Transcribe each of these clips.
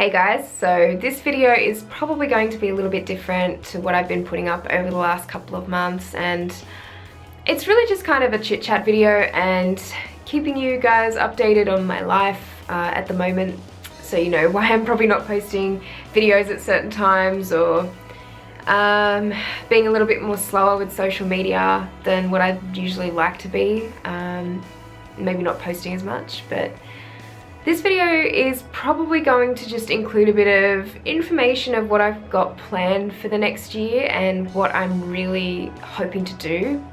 Hey guys, so this video is probably going to be a little bit different to what I've been putting up over the last couple of months, and it's really just kind of a chit chat video and keeping you guys updated on my life at the moment, so you know why I'm probably not posting videos at certain times, or being a little bit more slower with social media than what I'd usually like to be. Maybe not posting as much, but this video is probably going to just include a bit of information of what I've got planned for the next year and what I'm really hoping to do.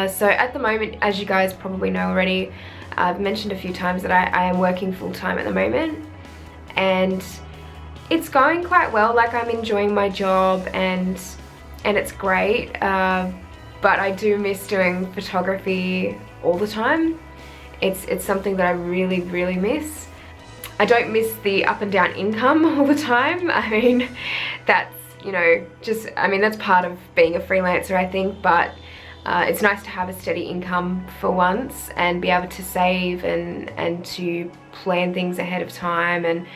So at the moment, as you guys probably know already, I've mentioned a few times that I am working full-time at the moment, and it's going quite well. Like, I'm enjoying my job and it's great, but I do miss doing photography all the time. It's something that I really miss. I don't miss the up and down income all the time. I mean, that's, you know, just, I mean, that's part of being a freelancer, I think, but it's nice to have a steady income for once and be able to save and to plan things ahead of time, and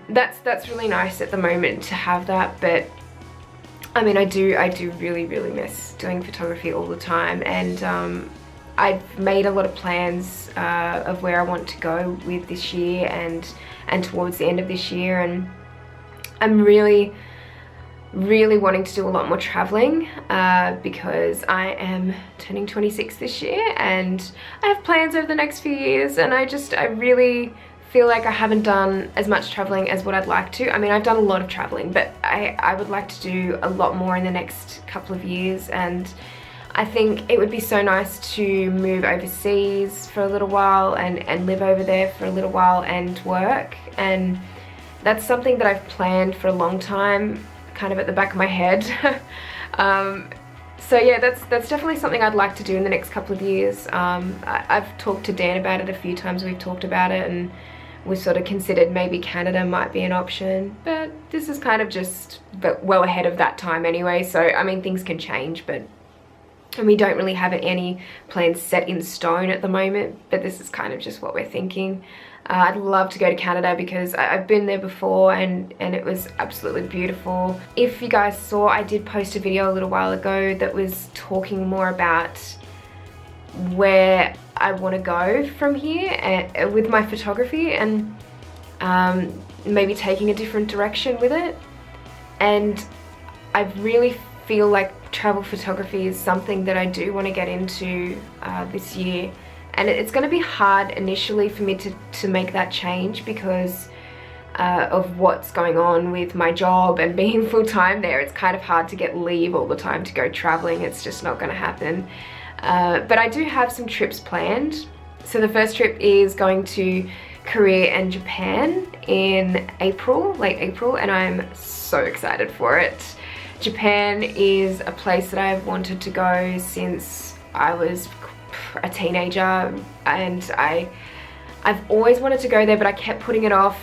that's really nice at the moment to have that. But I mean, I do really miss doing photography all the time, and I've made a lot of plans of where I want to go with this year and towards the end of this year, and I'm really wanting to do a lot more traveling because I am turning 26 this year and I have plans over the next few years, and I really feel like I haven't done as much traveling as what I'd like to. I mean, I've done a lot of traveling, but I would like to do a lot more in the next couple of years, and I think it would be so nice to move overseas for a little while and live over there for a little while and work, and that's something that I've planned for a long time, kind of at the back of my head. So yeah, that's definitely something I'd like to do in the next couple of years. I've talked to Dan about it a few times. We've talked about it and we've sort of considered maybe Canada might be an option, but this is kind of just well ahead of that time anyway, so I mean, things can change, and we don't really have any plans set in stone at the moment, but this is kind of just what we're thinking. I'd love to go to Canada because I've been there before and it was absolutely beautiful. If you guys saw, I did post a video a little while ago that was talking more about where I want to go from here with my photography, and maybe taking a different direction with it. And I really feel like travel photography is something that I do want to get into this year, and it's going to be hard initially for me to make that change because of what's going on with my job and being full-time there. It's kind of hard to get leave all the time to go traveling. It's just not going to happen, but I do have some trips planned. So the first trip is going to Korea and Japan in April, late April, and I'm so excited for it. Japan is a place that I've wanted to go since I was a teenager, and I've always wanted to go there, but I kept putting it off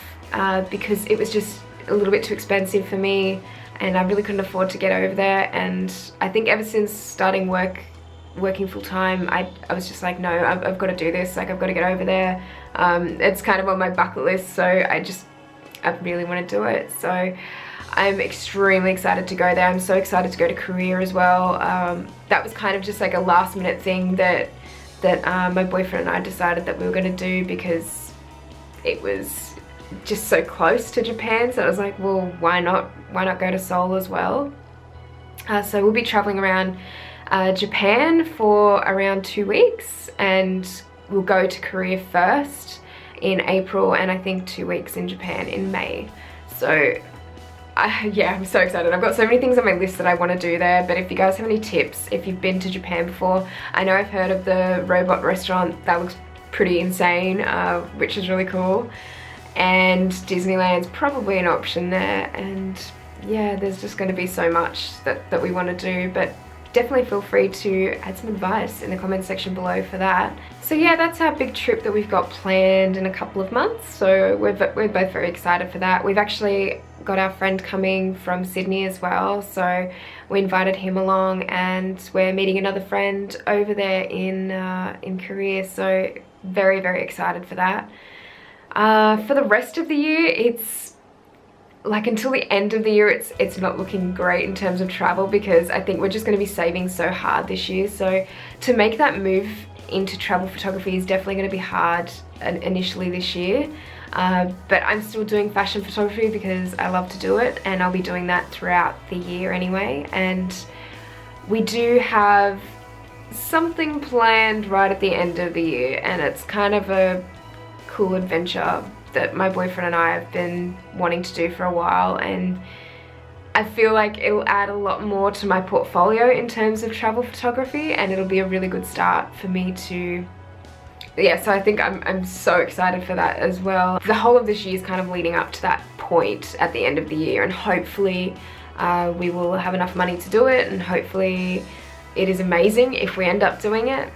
because it was just a little bit too expensive for me and I really couldn't afford to get over there. And I think ever since starting working full-time, I was just like, no, I've got to do this, like I've got to get over there. It's kind of on my bucket list, so I really want to do it. So I'm extremely excited to go there. I'm so excited to go to Korea as well. That was kind of just like a last minute thing that my boyfriend and I decided that we were going to do because it was just so close to Japan. So I was like, well, why not go to Seoul as well? So we'll be traveling around Japan for around 2 weeks, and we'll go to Korea first in April, and I think 2 weeks in Japan in May. So yeah, I'm so excited. I've got so many things on my list that I want to do there, but if you guys have any tips, if you've been to Japan before, I know I've heard of the robot restaurant. That looks pretty insane, which is really cool. And Disneyland's probably an option there, and yeah, there's just going to be so much that we want to do, but definitely feel free to add some advice in the comment section below for that. So yeah, that's our big trip that we've got planned in a couple of months, so we're both very excited for that. We've actually got our friend coming from Sydney as well, so we invited him along, and we're meeting another friend over there in Korea, so very excited for that. For the rest of the year, it's like until the end of the year it's not looking great in terms of travel, because I think we're just going to be saving so hard this year. So to make that move into travel photography is definitely going to be hard initially this year. But I'm still doing fashion photography because I love to do it, and I'll be doing that throughout the year anyway. And we do have something planned right at the end of the year, and it's kind of a cool adventure that my boyfriend and I have been wanting to do for a while, and I feel like it'll add a lot more to my portfolio in terms of travel photography, and it'll be a really good start for me to, yeah, so I think I'm so excited for that as well. The whole of this year is kind of leading up to that point at the end of the year, and hopefully we will have enough money to do it, and hopefully it is amazing if we end up doing it.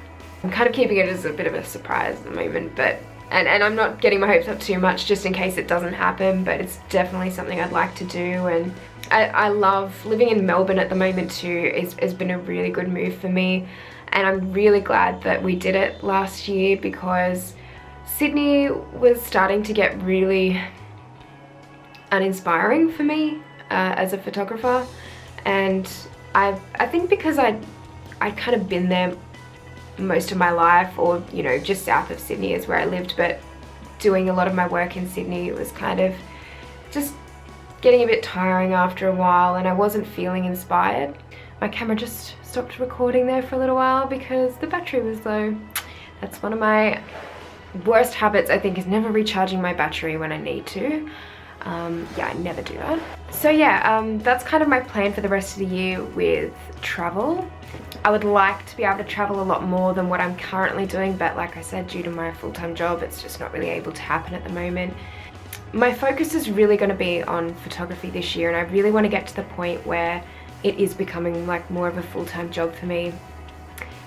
I'm kind of keeping it as a bit of a surprise at the moment, but and I'm not getting my hopes up too much just in case it doesn't happen, but it's definitely something I'd like to do. And I love living in Melbourne at the moment too. It's been a really good move for me, and I'm really glad that we did it last year, because Sydney was starting to get really uninspiring for me as a photographer. And I think because I'd kind of been there most of my life, or you know, just south of Sydney is where I lived, but doing a lot of my work in Sydney, it was kind of just getting a bit tiring after a while, and I wasn't feeling inspired. My camera just stopped recording there for a little while because the battery was low. That's one of my worst habits, I think, is never recharging my battery when I need to. Yeah, I never do that. So yeah, that's kind of my plan for the rest of the year with travel. I would like to be able to travel a lot more than what I'm currently doing, but like I said, due to my full-time job, it's just not really able to happen at the moment. My focus is really going to be on photography this year, and I really want to get to the point where it is becoming like more of a full-time job for me.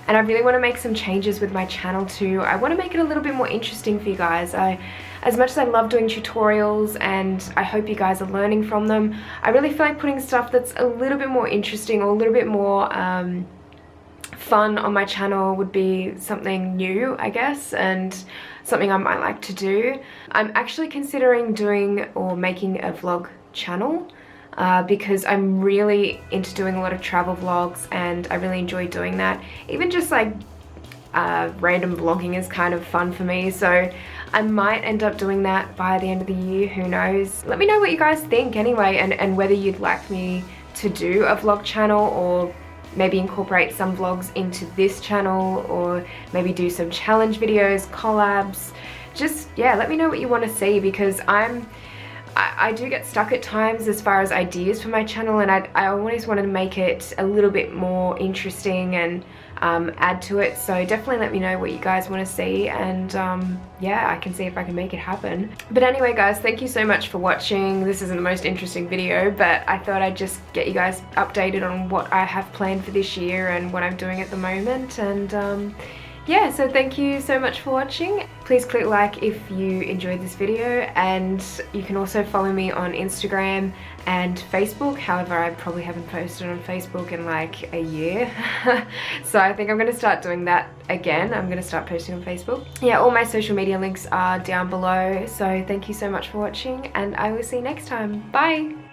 And I really want to make some changes with my channel too. I want to make it a little bit more interesting for you guys. As much as I love doing tutorials and I hope you guys are learning from them, I really feel like putting stuff that's a little bit more interesting or a little bit more fun on my channel would be something new, I guess, and something I might like to do. I'm actually considering doing or making a vlog channel because I'm really into doing a lot of travel vlogs, and I really enjoy doing that. Even just like random vlogging is kind of fun for me, so I might end up doing that by the end of the year, who knows. Let me know what you guys think anyway, and whether you'd like me to do a vlog channel, or maybe incorporate some vlogs into this channel, or maybe do some challenge videos, collabs. Just, yeah, let me know what you want to see, because I do get stuck at times as far as ideas for my channel, and I always want to make it a little bit more interesting and add to it. So definitely let me know what you guys want to see, and yeah, I can see if I can make it happen. But anyway guys, thank you so much for watching. This isn't the most interesting video, but I thought I'd just get you guys updated on what I have planned for this year and what I'm doing at the moment. And yeah, so thank you so much for watching. Please click like if you enjoyed this video, and you can also follow me on Instagram and Facebook. However, I probably haven't posted on Facebook in like a year. So I think I'm going to start doing that again. I'm going to start posting on Facebook. Yeah, all my social media links are down below. So thank you so much for watching, and I will see you next time. Bye!